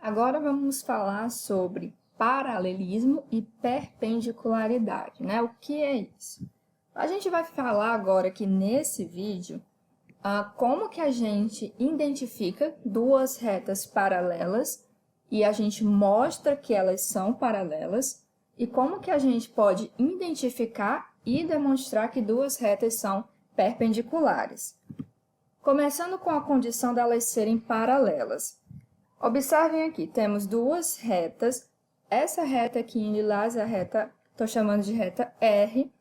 Agora vamos falar sobre paralelismo e perpendicularidade, né? O que é isso? A gente vai falar agora aqui nesse vídeo como que a gente identifica duas retas paralelas e a gente mostra que elas são paralelas e como que a gente pode identificar e demonstrar que duas retas são perpendiculares. Começando com a condição delas serem paralelas. Observem aqui, temos duas retas. Essa reta aqui em lilás é a reta, estou chamando de reta R,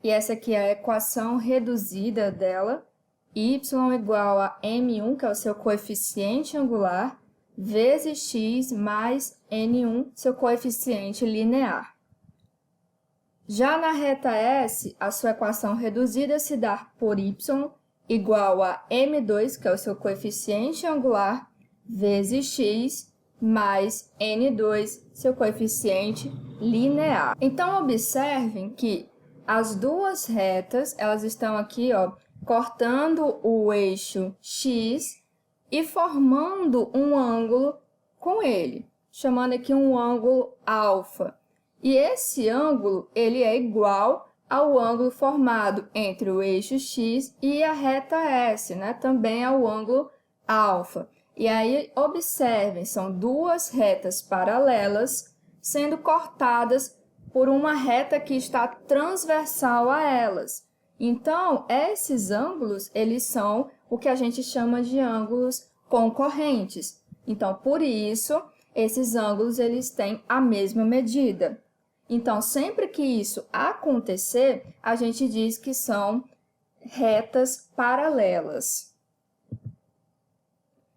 e essa aqui é a equação reduzida dela, y igual a m1, que é o seu coeficiente angular, vezes x mais n1, seu coeficiente linear. Já na reta S, a sua equação reduzida se dá por y igual a m2, que é o seu coeficiente angular, vezes x mais n2, seu coeficiente linear. Então, observem que as duas retas, elas estão aqui, ó, cortando o eixo x e formando um ângulo com ele, chamando aqui um ângulo alfa. E esse ângulo, ele é igual ao ângulo formado entre o eixo x e a reta S, né? Também é o ângulo alfa. E aí, observem, são duas retas paralelas sendo cortadas por uma reta que está transversal a elas. Então, esses ângulos, eles são o que a gente chama de ângulos concorrentes. Então, por isso, esses ângulos, eles têm a mesma medida. Então, sempre que isso acontecer, a gente diz que são retas paralelas.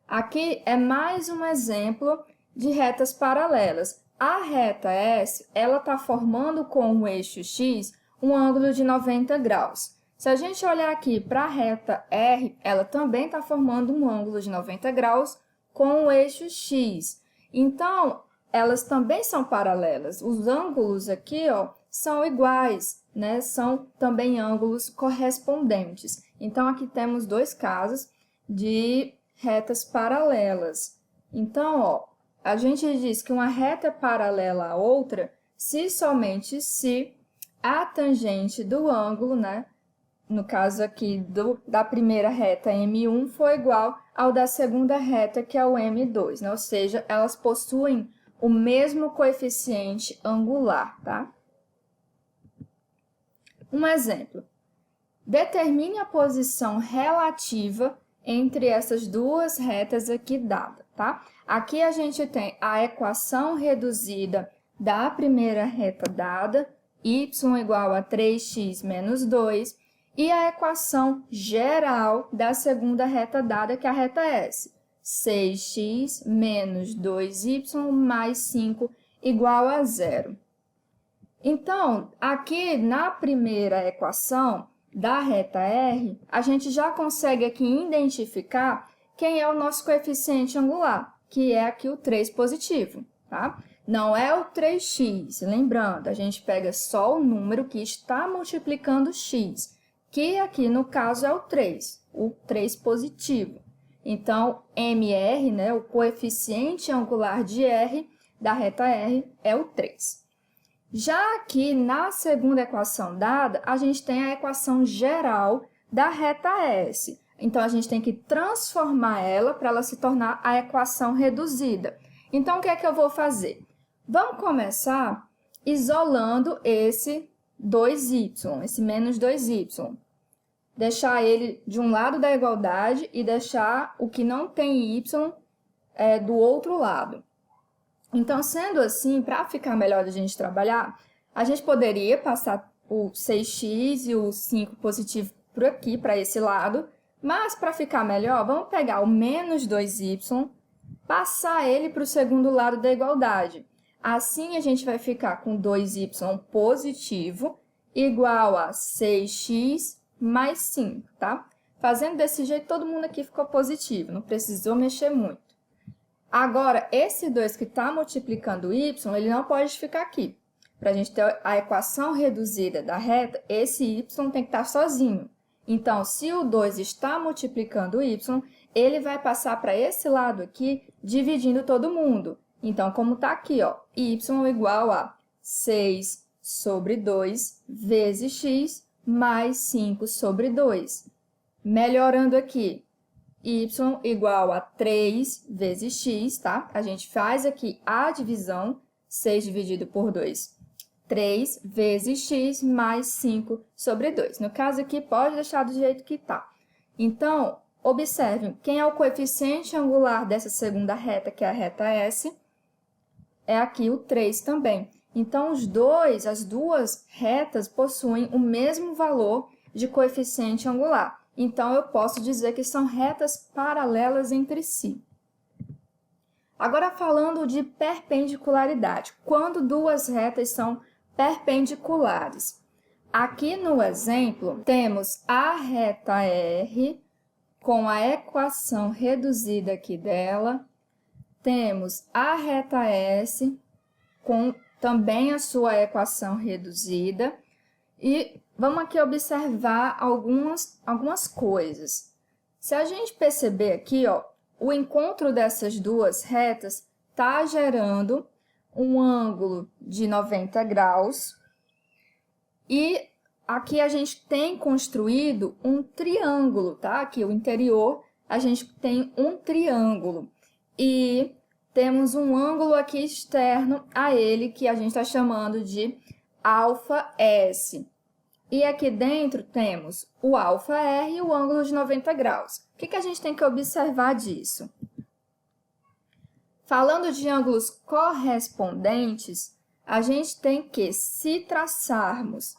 Aqui é mais um exemplo de retas paralelas. A reta S, ela está formando com o eixo x um ângulo de 90 graus. Se a gente olhar aqui para a reta R, ela também está formando um ângulo de 90 graus com o eixo x. Então, elas também são paralelas. Os ângulos aqui, ó, são iguais, né? São também ângulos correspondentes. Então, aqui temos dois casos de retas paralelas. Então, ó, a gente diz que uma reta é paralela à outra se somente se a tangente do ângulo, né? No caso aqui da primeira reta M1 for igual ao da segunda reta, que é o M2, né? Ou seja, elas possuem o mesmo coeficiente angular, tá? Um exemplo. Determine a posição relativa entre essas duas retas aqui dadas, tá? Aqui a gente tem a equação reduzida da primeira reta dada, y igual a 3x menos 2, e a equação geral da segunda reta dada, que é a reta S. 6x menos 2y mais 5 igual a 0. Então, aqui na primeira equação da reta R, a gente já consegue aqui identificar quem é o nosso coeficiente angular, que é aqui o 3 positivo, tá? Não é o 3x, lembrando, a gente pega só o número que está multiplicando x, que aqui no caso é o 3 positivo. Então, MR, né, o coeficiente angular de R da reta R é o 3. Já aqui na segunda equação dada, a gente tem a equação geral da reta S. Então, a gente tem que transformar ela para ela se tornar a equação reduzida. Então, o que é que eu vou fazer? Vamos começar isolando esse 2y, esse menos 2y. Deixar ele de um lado da igualdade e deixar o que não tem y do outro lado. Então, sendo assim, para ficar melhor de a gente trabalhar, a gente poderia passar o 6x e o 5 positivo por aqui, para esse lado, mas para ficar melhor, vamos pegar o menos 2y, passar ele para o segundo lado da igualdade. Assim, a gente vai ficar com 2y positivo igual a 6x mais 5, tá? Fazendo desse jeito, todo mundo aqui ficou positivo, não precisou mexer muito. Agora, esse 2 que está multiplicando o y, ele não pode ficar aqui. Para a gente ter a equação reduzida da reta, esse y tem que estar sozinho. Então, se o 2 está multiplicando o y, ele vai passar para esse lado aqui, dividindo todo mundo. Então, como está aqui, ó, y igual a 6 sobre 2 vezes x mais 5 sobre 2. Melhorando aqui, y igual a 3 vezes x, tá? A gente faz aqui a divisão, 6 dividido por 2, 3 vezes x mais 5 sobre 2. No caso aqui, pode deixar do jeito que está. Então, observem, quem é o coeficiente angular dessa segunda reta, que é a reta S? É aqui o 3 também. Então, as duas retas possuem o mesmo valor de coeficiente angular. Então, eu posso dizer que são retas paralelas entre si. Agora, falando de perpendicularidade. Quando duas retas são perpendiculares? Aqui no exemplo, temos a reta R com a equação reduzida aqui dela. Temos a reta S com também a sua equação reduzida. E vamos aqui observar algumas coisas. Se a gente perceber aqui, ó, o encontro dessas duas retas está gerando um ângulo de 90 graus. E aqui a gente tem construído um triângulo, tá? Aqui o interior a gente tem um triângulo. E temos um ângulo aqui externo a ele, que a gente está chamando de αS. E aqui dentro temos o αR e o ângulo de 90 graus. O que a gente tem que observar disso? Falando de ângulos correspondentes, a gente tem que, se traçarmos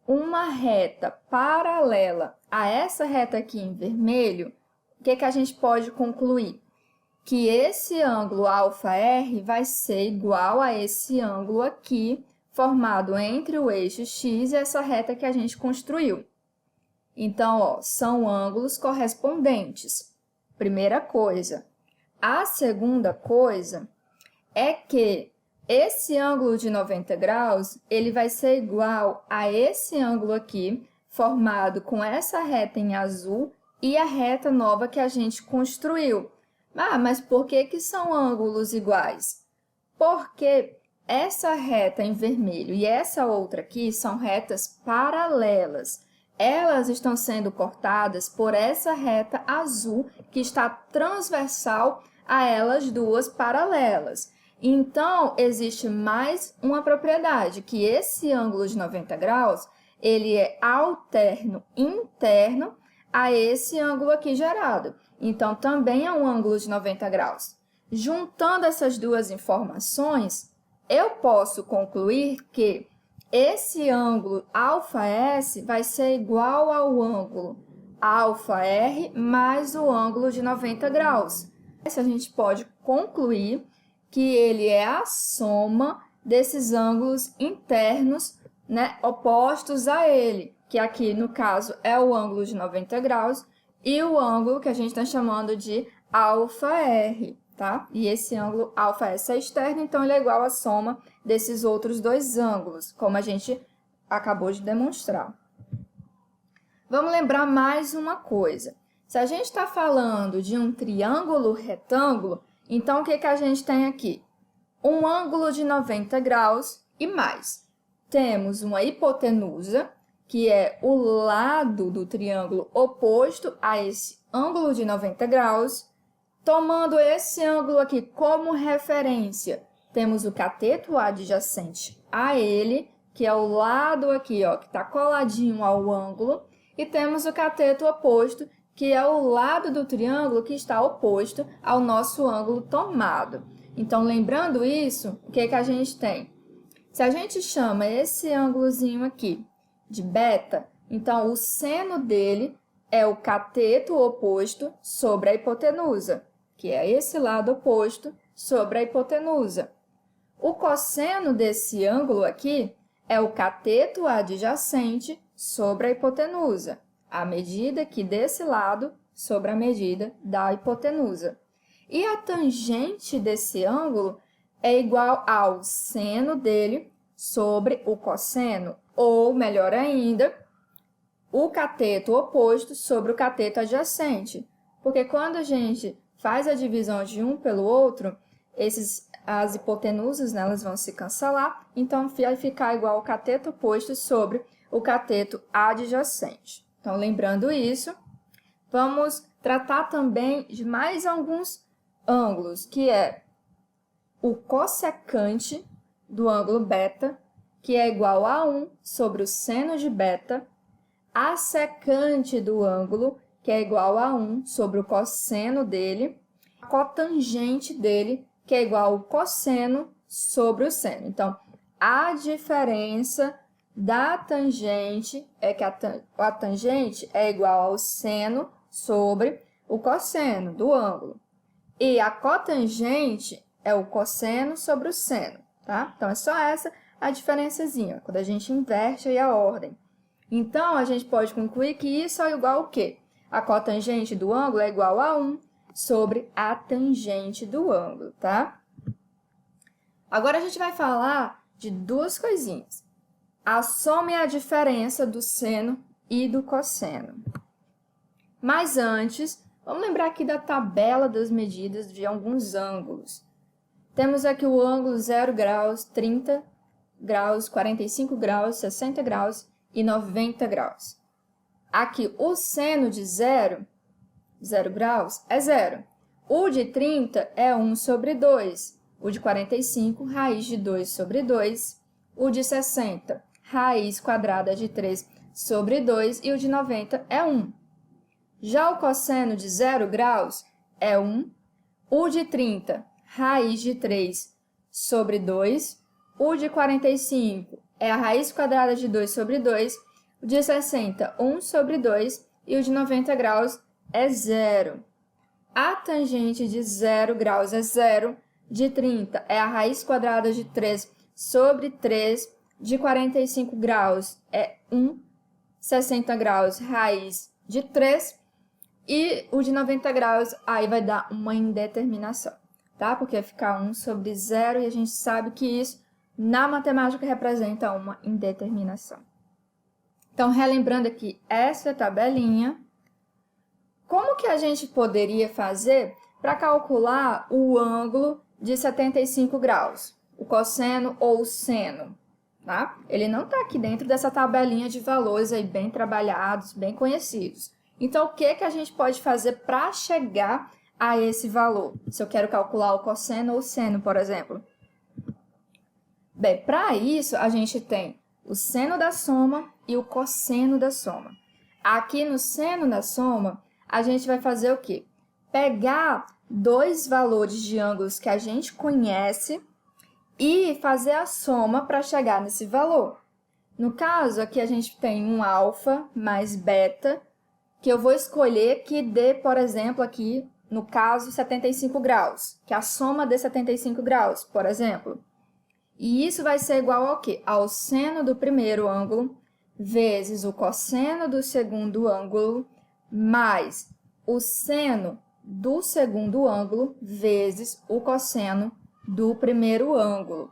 uma reta paralela a essa reta aqui em vermelho, o que a gente pode concluir? Que esse ângulo αR vai ser igual a esse ângulo aqui, formado entre o eixo x e essa reta que a gente construiu. Então, ó, são ângulos correspondentes. Primeira coisa. A segunda coisa é que esse ângulo de 90 graus, ele vai ser igual a esse ângulo aqui, formado com essa reta em azul e a reta nova que a gente construiu. Ah, mas por que são ângulos iguais? Porque essa reta em vermelho e essa outra aqui são retas paralelas. Elas estão sendo cortadas por essa reta azul que está transversal a elas duas paralelas. Então, existe mais uma propriedade, que esse ângulo de 90 graus, ele é alterno interno a esse ângulo aqui gerado. Então, também é um ângulo de 90 graus. Juntando essas duas informações, eu posso concluir que esse ângulo αS vai ser igual ao ângulo αR mais o ângulo de 90 graus. A gente pode concluir que ele é a soma desses ângulos internos, né, opostos a ele, que aqui, no caso, é o ângulo de 90 graus e o ângulo que a gente está chamando de αR, tá? E esse ângulo αS é externo, então ele é igual à soma desses outros dois ângulos, como a gente acabou de demonstrar. Vamos lembrar mais uma coisa. Se a gente está falando de um triângulo retângulo, então o que a gente tem aqui? Um ângulo de 90 graus e mais. Temos uma hipotenusa, que é o lado do triângulo oposto a esse ângulo de 90 graus. Tomando esse ângulo aqui como referência, temos o cateto adjacente a ele, que é o lado aqui, ó, que está coladinho ao ângulo, e temos o cateto oposto, que é o lado do triângulo que está oposto ao nosso ângulo tomado. Então, lembrando isso, o que a gente tem? Se a gente chama esse ângulozinho aqui de beta, então o seno dele é o cateto oposto sobre a hipotenusa, que é esse lado oposto sobre a hipotenusa. O cosseno desse ângulo aqui é o cateto adjacente sobre a hipotenusa, a medida aqui desse lado sobre a medida da hipotenusa. E a tangente desse ângulo é igual ao seno dele sobre o cosseno, ou, melhor ainda, o cateto oposto sobre o cateto adjacente. Porque quando a gente faz a divisão de um pelo outro, as hipotenusas, né, elas vão se cancelar, então vai ficar igual ao cateto oposto sobre o cateto adjacente. Então, lembrando isso, vamos tratar também de mais alguns ângulos, que é o cossecante do ângulo beta, que é igual a 1 sobre o seno de beta, a secante do ângulo, que é igual a 1 sobre o cosseno dele, a cotangente dele, que é igual ao cosseno sobre o seno. Então, a diferença da tangente é que a tangente é igual ao seno sobre o cosseno do ângulo. E a cotangente é o cosseno sobre o seno, tá? Então, é só essa a diferençazinha, quando a gente inverte aí a ordem. Então, a gente pode concluir que isso é igual ao quê? A cotangente do ângulo é igual a 1 sobre a tangente do ângulo, tá? Agora, a gente vai falar de duas coisinhas. A soma e a diferença do seno e do cosseno. Mas antes, vamos lembrar aqui da tabela das medidas de alguns ângulos. Temos aqui o ângulo 0 graus, 30 graus, 45 graus, 60 graus e 90 graus. Aqui, o seno de 0 graus, é 0. O de 30 é 1 sobre 2. O de 45, raiz de 2 sobre 2. O de 60, raiz quadrada de 3 sobre 2. E o de 90 é 1. Já o cosseno de 0 graus é 1. O de 30, raiz de 3 sobre 2. O de 45 é a raiz quadrada de 2 sobre 2. O de 60, 1 sobre 2. E o de 90 graus é 0. A tangente de 0 graus é 0. De 30 é a raiz quadrada de 3 sobre 3. De 45 graus é 1. 60 graus, raiz de 3. E o de 90 graus, aí vai dar uma indeterminação, tá? Porque vai ficar 1 sobre 0 e a gente sabe que isso, na matemática, representa uma indeterminação. Então, relembrando aqui essa tabelinha, como que a gente poderia fazer para calcular o ângulo de 75 graus? O cosseno ou o seno, tá? Ele não está aqui dentro dessa tabelinha de valores aí bem trabalhados, bem conhecidos. Então, o que que a gente pode fazer para chegar a esse valor? Se eu quero calcular o cosseno ou o seno, por exemplo. Bem, para isso, a gente tem o seno da soma e o cosseno da soma. Aqui no seno da soma, a gente vai fazer o quê? Pegar dois valores de ângulos que a gente conhece e fazer a soma para chegar nesse valor. No caso, aqui a gente tem um alfa mais beta, que eu vou escolher que dê, por exemplo, aqui, no caso, 75 graus, que a soma dê 75 graus, por exemplo. E isso vai ser igual ao quê? Ao seno do primeiro ângulo vezes o cosseno do segundo ângulo mais o seno do segundo ângulo vezes o cosseno do primeiro ângulo.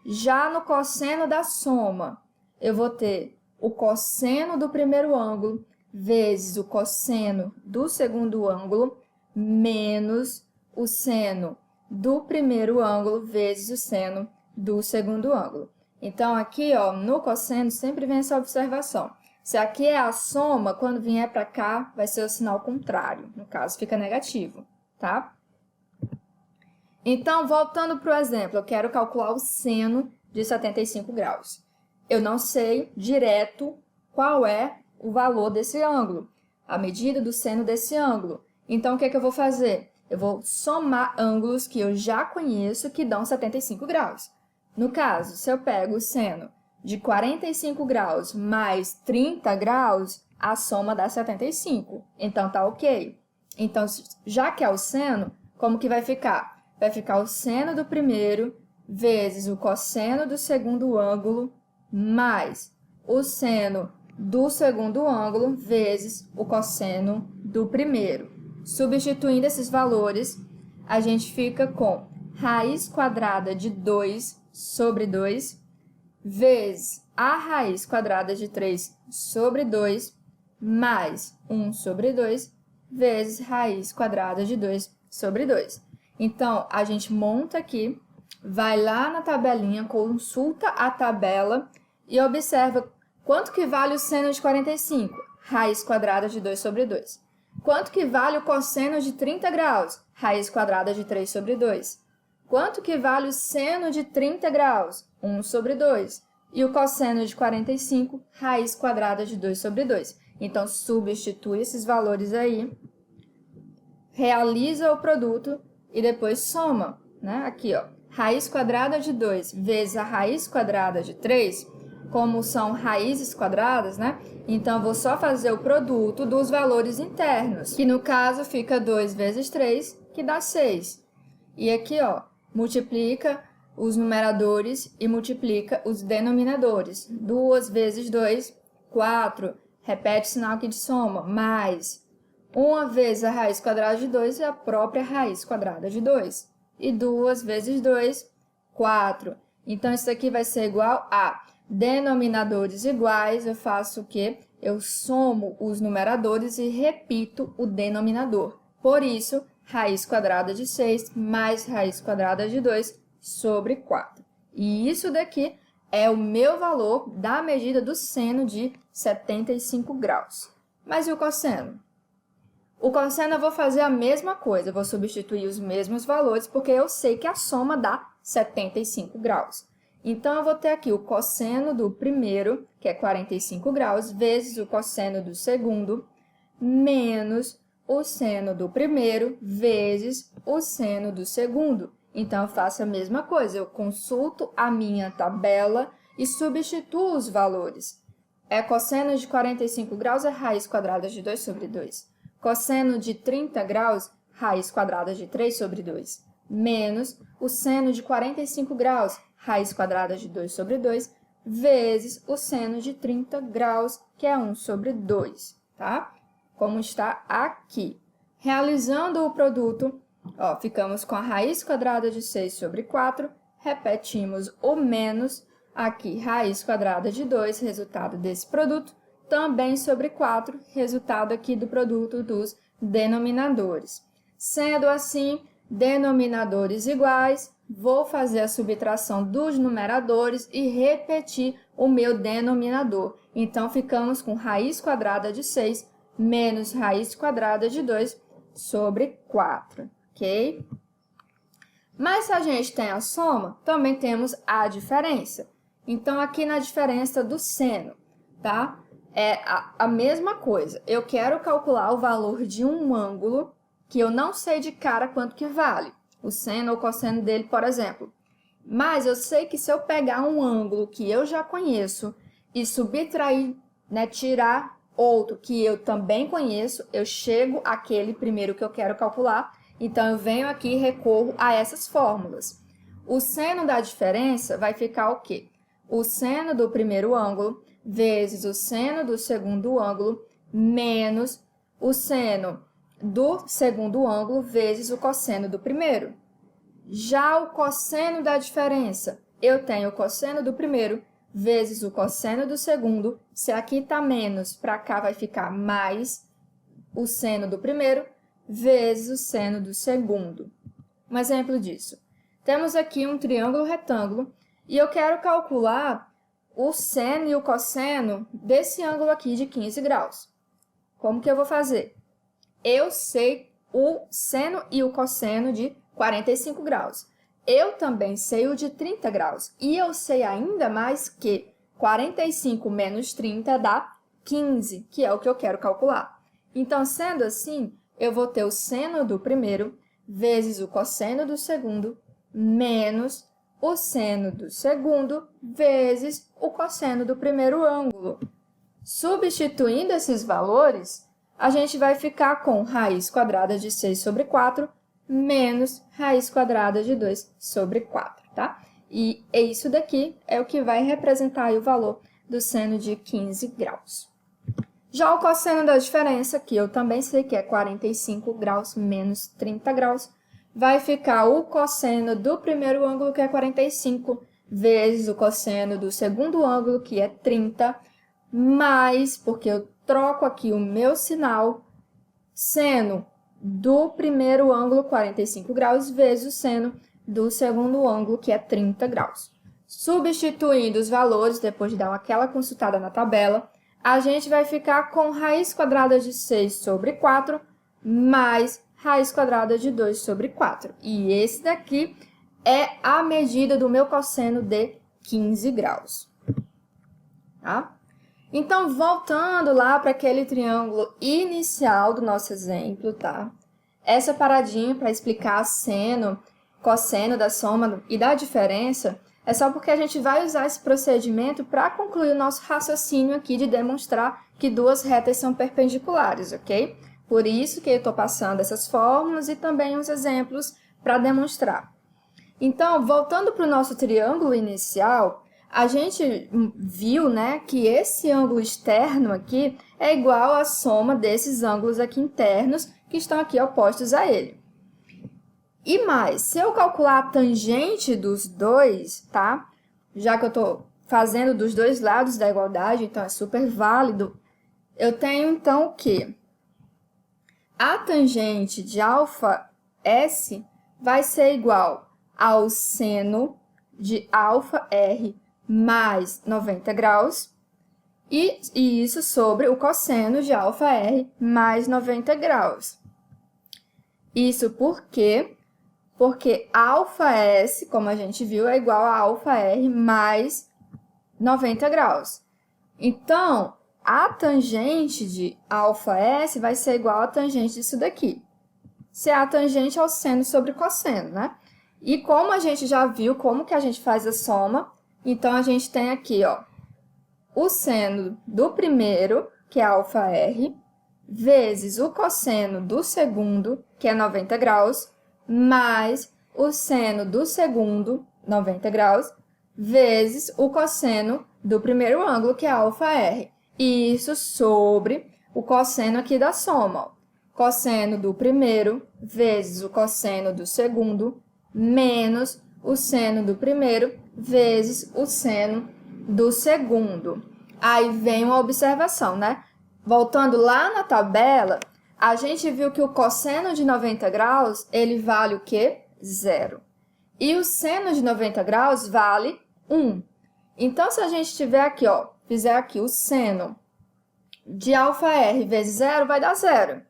Já no cosseno da soma, eu vou ter o cosseno do primeiro ângulo vezes o cosseno do segundo ângulo menos o seno do primeiro ângulo vezes o seno do segundo ângulo. Então, aqui, ó, no cosseno, sempre vem essa observação. Se aqui é a soma, quando vier para cá, vai ser o sinal contrário. No caso, fica negativo, tá? Então, voltando para o exemplo, eu quero calcular o seno de 75 graus. Eu não sei direto qual é o valor desse ângulo, a medida do seno desse ângulo. Então, o que é que eu vou fazer? Eu vou somar ângulos que eu já conheço que dão 75 graus. No caso, se eu pego o seno de 45 graus mais 30 graus, a soma dá 75. Então, tá ok. Então, já que é o seno, como que vai ficar? Vai ficar o seno do primeiro vezes o cosseno do segundo ângulo mais o seno do segundo ângulo vezes o cosseno do primeiro. Substituindo esses valores, a gente fica com raiz quadrada de 2 sobre 2 vezes a raiz quadrada de 3 sobre 2 mais 1 sobre 2 vezes raiz quadrada de 2 sobre 2. Então, a gente monta aqui vai lá na tabelinha, consulta a tabela e observa quanto que vale o seno de 45, raiz quadrada de 2 sobre 2. Quanto que vale o cosseno de 30 graus, raiz quadrada de 3 sobre 2. Quanto que vale o seno de 30 graus, 1 sobre 2. E o cosseno de 45, raiz quadrada de 2 sobre 2. Então, substitui esses valores aí, realiza o produto e depois soma, né? Aqui, ó, raiz quadrada de 2 vezes a raiz quadrada de 3, como são raízes quadradas, né? Então, eu vou só fazer o produto dos valores internos, que no caso fica 2 vezes 3, que dá 6. E aqui, ó, multiplica os numeradores e multiplica os denominadores. 2 vezes 2, 4. Repete o sinal aqui de soma, mais 1 vezes a raiz quadrada de 2 é a própria raiz quadrada de 2. E 2 vezes 2, 4. Então, isso aqui vai ser igual a denominadores iguais. Eu faço o quê? Eu somo os numeradores e repito o denominador. Por isso, raiz quadrada de 6 mais raiz quadrada de 2 sobre 4. E isso daqui é o meu valor da medida do seno de 75 graus. Mas e o cosseno? O cosseno eu vou fazer a mesma coisa, eu vou substituir os mesmos valores, porque eu sei que a soma dá 75 graus. Então, eu vou ter aqui o cosseno do primeiro, que é 45 graus, vezes o cosseno do segundo, menos o seno do primeiro, vezes o seno do segundo. Então, eu faço a mesma coisa, eu consulto a minha tabela e substituo os valores. Cosseno de 45 graus é raiz quadrada de 2 sobre 2. Cosseno de 30 graus, raiz quadrada de 3 sobre 2. Menos o seno de 45 graus, raiz quadrada de 2 sobre 2, vezes o seno de 30 graus, que é 1 sobre 2, tá? Como está aqui. Realizando o produto, ó, ficamos com a raiz quadrada de 6 sobre 4, repetimos o menos, aqui raiz quadrada de 2, resultado desse produto, também sobre 4, resultado aqui do produto dos denominadores. Sendo assim, denominadores iguais, vou fazer a subtração dos numeradores e repetir o meu denominador. Então, ficamos com raiz quadrada de 6 menos raiz quadrada de 2 sobre 4, ok? Mas se a gente tem a soma, também temos a diferença. Então, aqui na diferença do seno, tá? É a mesma coisa. Eu quero calcular o valor de um ângulo que eu não sei de cara quanto que vale. O seno ou cosseno dele, por exemplo. Mas eu sei que se eu pegar um ângulo que eu já conheço e subtrair, né, tirar outro que eu também conheço, eu chego àquele primeiro que eu quero calcular. Então, eu venho aqui e recorro a essas fórmulas. O seno da diferença vai ficar o quê? O seno do primeiro ângulo vezes o seno do segundo ângulo menos o seno do segundo ângulo vezes o cosseno do primeiro. Já o cosseno da diferença, eu tenho o cosseno do primeiro vezes o cosseno do segundo. Se aqui está menos, para cá vai ficar mais o seno do primeiro vezes o seno do segundo. Um exemplo disso. Temos aqui um triângulo retângulo e eu quero calcular o seno e o cosseno desse ângulo aqui de 15 graus. Como que eu vou fazer? Eu sei o seno e o cosseno de 45 graus. Eu também sei o de 30 graus. E eu sei ainda mais que 45 menos 30 dá 15, que é o que eu quero calcular. Então, sendo assim, eu vou ter o seno do primeiro vezes o cosseno do segundo menos o seno do segundo vezes o cosseno do primeiro ângulo. Substituindo esses valores, a gente vai ficar com raiz quadrada de 6 sobre 4 menos raiz quadrada de 2 sobre 4, tá? E isso daqui é o que vai representar aí o valor do seno de 15 graus. Já o cosseno da diferença, que eu também sei que é 45 graus menos 30 graus, vai ficar o cosseno do primeiro ângulo, que é 45, vezes o cosseno do segundo ângulo, que é 30, mais, porque eu troco aqui o meu sinal, seno do primeiro ângulo, 45 graus, vezes o seno do segundo ângulo, que é 30 graus. Substituindo os valores, depois de dar aquela consultada na tabela, a gente vai ficar com raiz quadrada de 6 sobre 4 mais raiz quadrada de 2 sobre 4. E esse daqui é a medida do meu cosseno de 15 graus. Tá? Então, voltando lá para aquele triângulo inicial do nosso exemplo, tá? Essa paradinha para explicar seno, cosseno da soma e da diferença é só porque a gente vai usar esse procedimento para concluir o nosso raciocínio aqui de demonstrar que duas retas são perpendiculares, ok? Por isso que eu estou passando essas fórmulas e também os exemplos para demonstrar. Então, voltando para o nosso triângulo inicial, a gente viu, né, que esse ângulo externo aqui é igual à soma desses ângulos aqui internos que estão aqui opostos a ele. E mais, se eu calcular a tangente dos dois, tá? Já que eu estou fazendo dos dois lados da igualdade, então é super válido, eu tenho então o quê? A tangente de alfa S vai ser igual ao seno de alfa R mais 90 graus, e isso sobre o cosseno de alfa R mais 90 graus. Isso porque alfa S, como a gente viu, é igual a alfa R mais 90 graus. Então, a tangente de alfa S vai ser igual à tangente disso daqui. Se a tangente é o seno sobre cosseno, né? E como a gente já viu como que a gente faz a soma, então a gente tem aqui, ó, o seno do primeiro, que é alfa R, vezes o cosseno do segundo, que é 90 graus, mais o seno do segundo, 90 graus, vezes o cosseno do primeiro ângulo, que é alfa R. E isso sobre o cosseno aqui da soma. Ó. Cosseno do primeiro vezes o cosseno do segundo, menos o seno do primeiro vezes o seno do segundo. Aí vem uma observação, né? Voltando lá na tabela, a gente viu que o cosseno de 90 graus, ele vale o quê? 0. E o seno de 90 graus vale 1. Então, se a gente tiver aqui, ó, fizer aqui o seno de alfa R vezes 0, vai dar 0.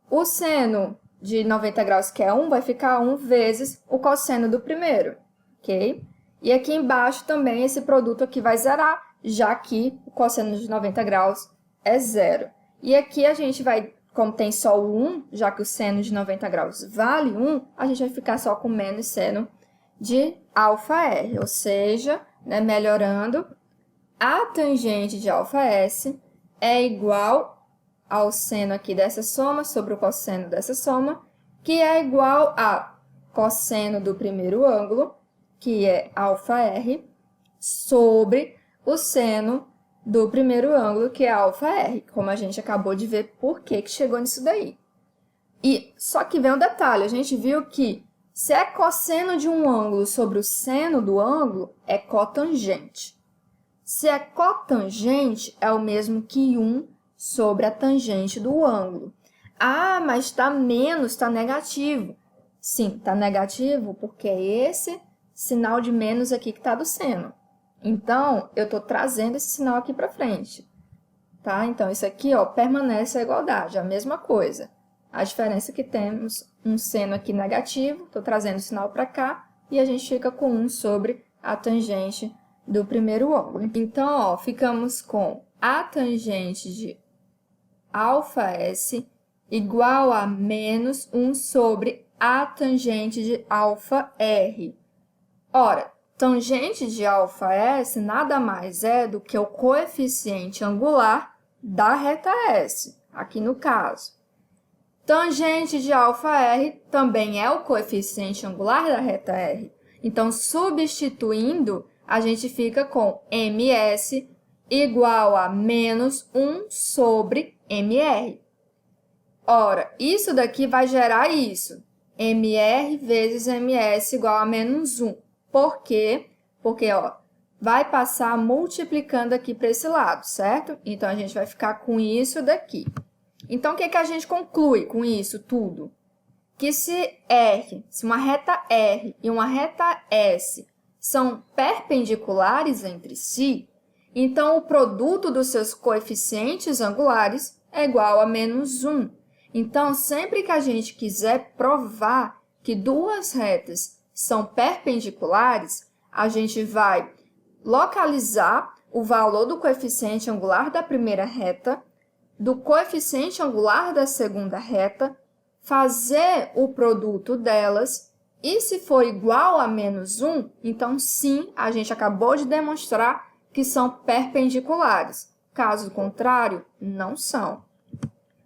O seno de 90 graus, que é 1, vai ficar 1 vezes o cosseno do primeiro, ok? E aqui embaixo também esse produto aqui vai zerar, já que o cosseno de 90 graus é 0. E aqui a gente vai, como tem só o 1, já que o seno de 90 graus vale 1, a gente vai ficar só com menos seno de alfa R, ou seja, né, melhorando, a tangente de alfa S é igual ao seno aqui dessa soma sobre o cosseno dessa soma, que é igual a cosseno do primeiro ângulo, que é alfa R, sobre o seno do primeiro ângulo, que é alfa R, como a gente acabou de ver por que chegou nisso daí. E só que vem um detalhe, a gente viu que se é cosseno de um ângulo sobre o seno do ângulo, é cotangente. Se é cotangente, é o mesmo que 1 sobre a tangente do ângulo. Ah, mas está menos, está negativo. Sim, está negativo porque é esse sinal de menos aqui que está do seno. Então, eu estou trazendo esse sinal aqui para frente. Tá? Então, isso aqui ó, permanece a igualdade, a mesma coisa. A diferença é que temos um seno aqui negativo, estou trazendo o sinal para cá, e a gente fica com 1 sobre a tangente do primeiro ângulo. Então, ó, ficamos com a tangente de alfa S igual a menos 1 sobre a tangente de alfa R. Ora, tangente de alfa S nada mais é do que o coeficiente angular da reta S, aqui no caso. Tangente de alfa R também é o coeficiente angular da reta R. Então, substituindo, a gente fica com MS igual a menos 1 sobre MR. Ora, isso daqui vai gerar isso. MR vezes MS igual a menos 1. Por quê? Porque, ó, vai passar multiplicando aqui para esse lado, certo? Então, a gente vai ficar com isso daqui. Então, o que a gente conclui com isso tudo? que se uma reta R e uma reta S são perpendiculares entre si, então o produto dos seus coeficientes angulares é igual a -1. Então, sempre que a gente quiser provar que duas retas são perpendiculares, a gente vai localizar o valor do coeficiente angular da primeira reta, do coeficiente angular da segunda reta, fazer o produto delas, e se for igual a -1, então sim, a gente acabou de demonstrar que são perpendiculares. Caso contrário, não são.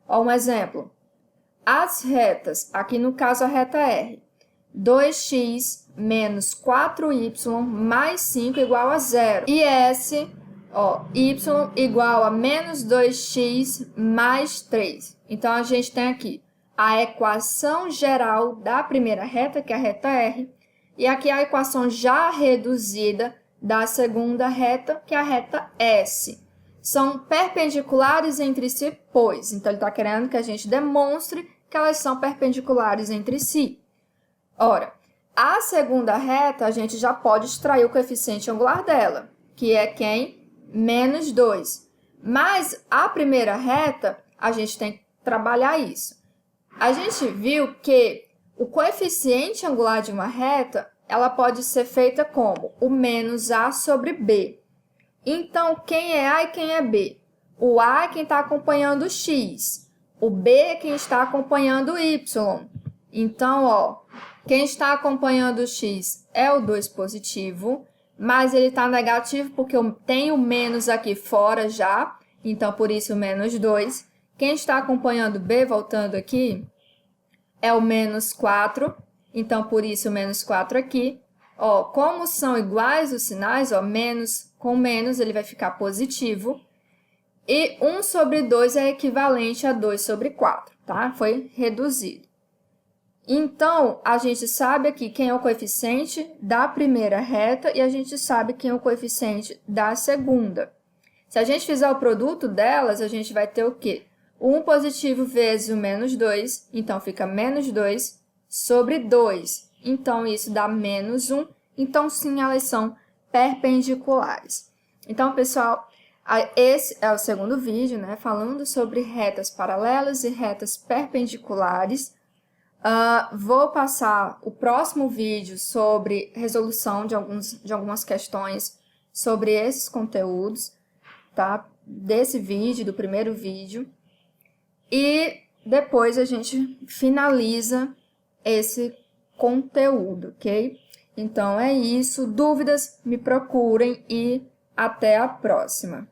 Ó, um exemplo. As retas, aqui no caso a reta R, 2x menos 4y mais 5 igual a 0. E S, ó, y igual a menos 2x mais 3. Então, a gente tem aqui a equação geral da primeira reta, que é a reta R, e aqui a equação já reduzida da segunda reta, que é a reta S. São perpendiculares entre si, pois. Então, ele está querendo que a gente demonstre que elas são perpendiculares entre si. Ora, a segunda reta, a gente já pode extrair o coeficiente angular dela, que é quem? -2. Mas a primeira reta, a gente tem que trabalhar isso. A gente viu que o coeficiente angular de uma reta, ela pode ser feita como o menos A sobre B. Então, quem é A e quem é B? O A é quem está acompanhando o X. O B é quem está acompanhando o Y. Então, ó, quem está acompanhando o X é o 2 positivo, mas ele está negativo porque eu tenho menos aqui fora já, então por isso o -2. Quem está acompanhando o B, voltando aqui, é o -4, então por isso o -4 aqui. Ó, como são iguais os sinais, ó, menos com menos ele vai ficar positivo. E 1 sobre 2 é equivalente a 2 sobre 4, tá? Foi reduzido. Então, a gente sabe aqui quem é o coeficiente da primeira reta e a gente sabe quem é o coeficiente da segunda. Se a gente fizer o produto delas, a gente vai ter o quê? O 1 positivo vezes o -2, então fica -2 sobre 2. Então, isso dá -1. Então, sim, elas são perpendiculares. Então, pessoal, esse é o segundo vídeo, né? Falando sobre retas paralelas e retas perpendiculares. Vou passar o próximo vídeo sobre resolução de algumas questões sobre esses conteúdos, tá? Desse vídeo, do primeiro vídeo. E depois a gente finaliza esse conteúdo, ok? Então, é isso. Dúvidas, me procurem e até a próxima.